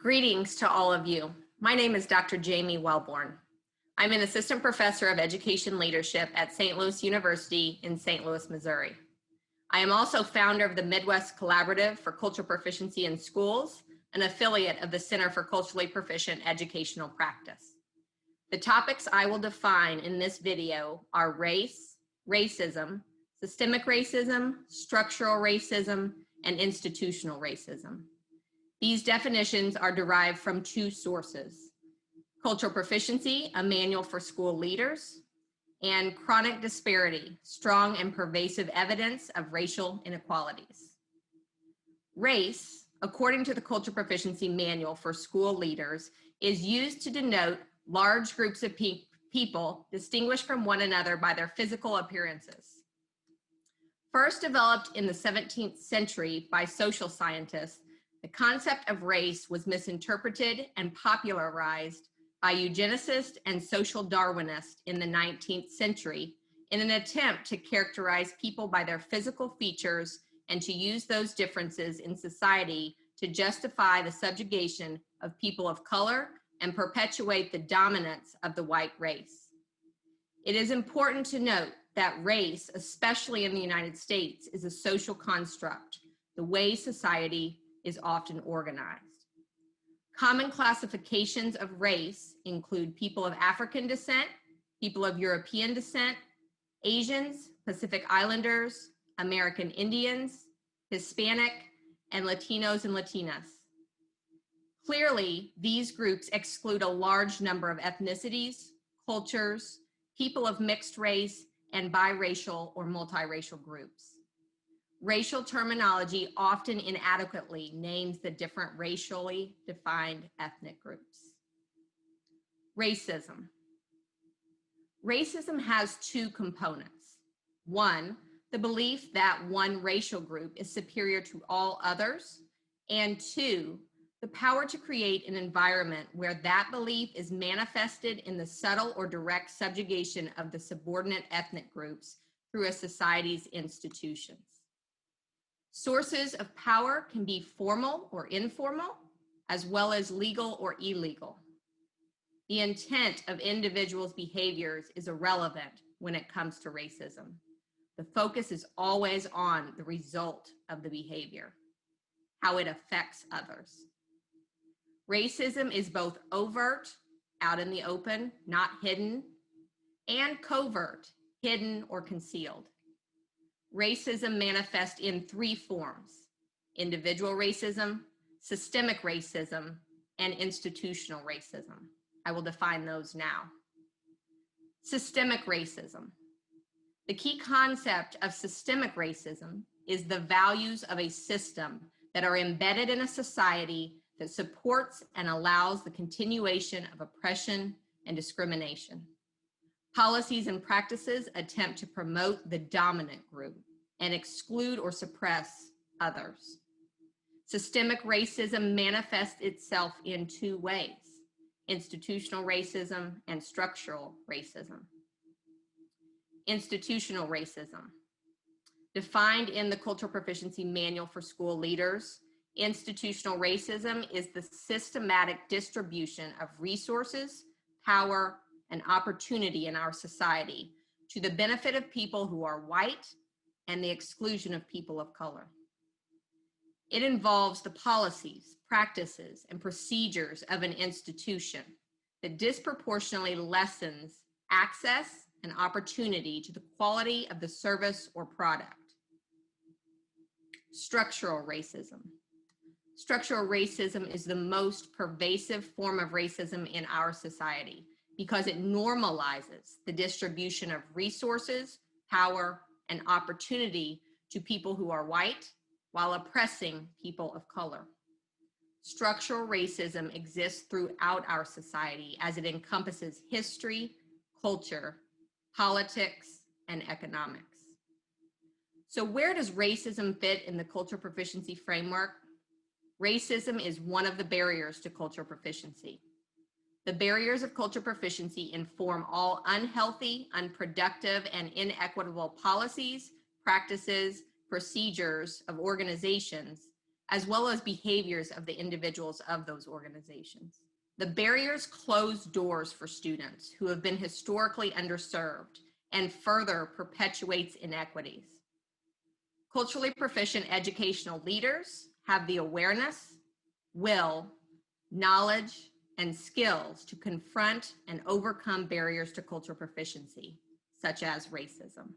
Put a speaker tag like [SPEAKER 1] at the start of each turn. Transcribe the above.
[SPEAKER 1] Greetings to all of you. My name is Dr. Jamie Wellborn. I'm an assistant professor of education leadership at St. Louis University in St. Louis, Missouri. I am also founder of the Midwest Collaborative for Cultural Proficiency in Schools, an affiliate of the Center for Culturally Proficient Educational Practice. The topics I will define in this video are race, racism, systemic racism, structural racism, and institutional racism. These definitions are derived from two sources: Cultural Proficiency, a manual for school leaders, and Chronic Disparity, strong and pervasive evidence of racial inequalities. Race, according to the Cultural Proficiency Manual for School Leaders, is used to denote large groups of people distinguished from one another by their physical appearances. First developed in the 17th century by social scientists, the concept of race was misinterpreted and popularized by eugenicists and social Darwinists in the 19th century in an attempt to characterize people by their physical features and to use those differences in society to justify the subjugation of people of color and perpetuate the dominance of the white race. It is important to note that race, especially in the United States, is a social construct, the way society is often organized. Common classifications of race include people of African descent, people of European descent, Asians, Pacific Islanders, American Indians, Hispanic, and Latinos and Latinas. Clearly, these groups exclude a large number of ethnicities, cultures, people of mixed race, and biracial or multiracial groups. Racial terminology often inadequately names the different racially defined ethnic groups. Racism. Racism has two components. One, the belief that one racial group is superior to all others, and two, the power to create an environment where that belief is manifested in the subtle or direct subjugation of the subordinate ethnic groups through a society's institutions. Sources of power can be formal or informal, as well as legal or illegal. The intent of individuals' behaviors is irrelevant when it comes to racism. The focus is always on the result of the behavior, how it affects others. Racism is both overt, out in the open, not hidden, and covert, hidden or concealed. Racism manifests in three forms: individual racism, systemic racism, and institutional racism. I will define those now. Systemic racism. The key concept of systemic racism is the values of a system that are embedded in a society that supports and allows the continuation of oppression and discrimination. Policies and practices attempt to promote the dominant group and exclude or suppress others. Systemic racism manifests itself in two ways: institutional racism and structural racism. Institutional racism. Defined in the Cultural Proficiency Manual for School Leaders, institutional racism is the systematic distribution of resources, power, and opportunity in our society to the benefit of people who are white and the exclusion of people of color. It involves the policies, practices, and procedures of an institution that disproportionately lessens access and opportunity to the quality of the service or product. Structural racism. Structural racism is the most pervasive form of racism in our society because it normalizes the distribution of resources, power, and opportunity to people who are white while oppressing people of color. Structural racism exists throughout our society as it encompasses history, culture, politics, and economics. So where does racism fit in the cultural proficiency framework? Racism is one of the barriers to cultural proficiency. The barriers of cultural proficiency inform all unhealthy, unproductive, and inequitable policies, practices, procedures of organizations, as well as behaviors of the individuals of those organizations. The barriers close doors for students who have been historically underserved and further perpetuates inequities. Culturally proficient educational leaders have the awareness, will, knowledge, and skills to confront and overcome barriers to cultural proficiency, such as racism.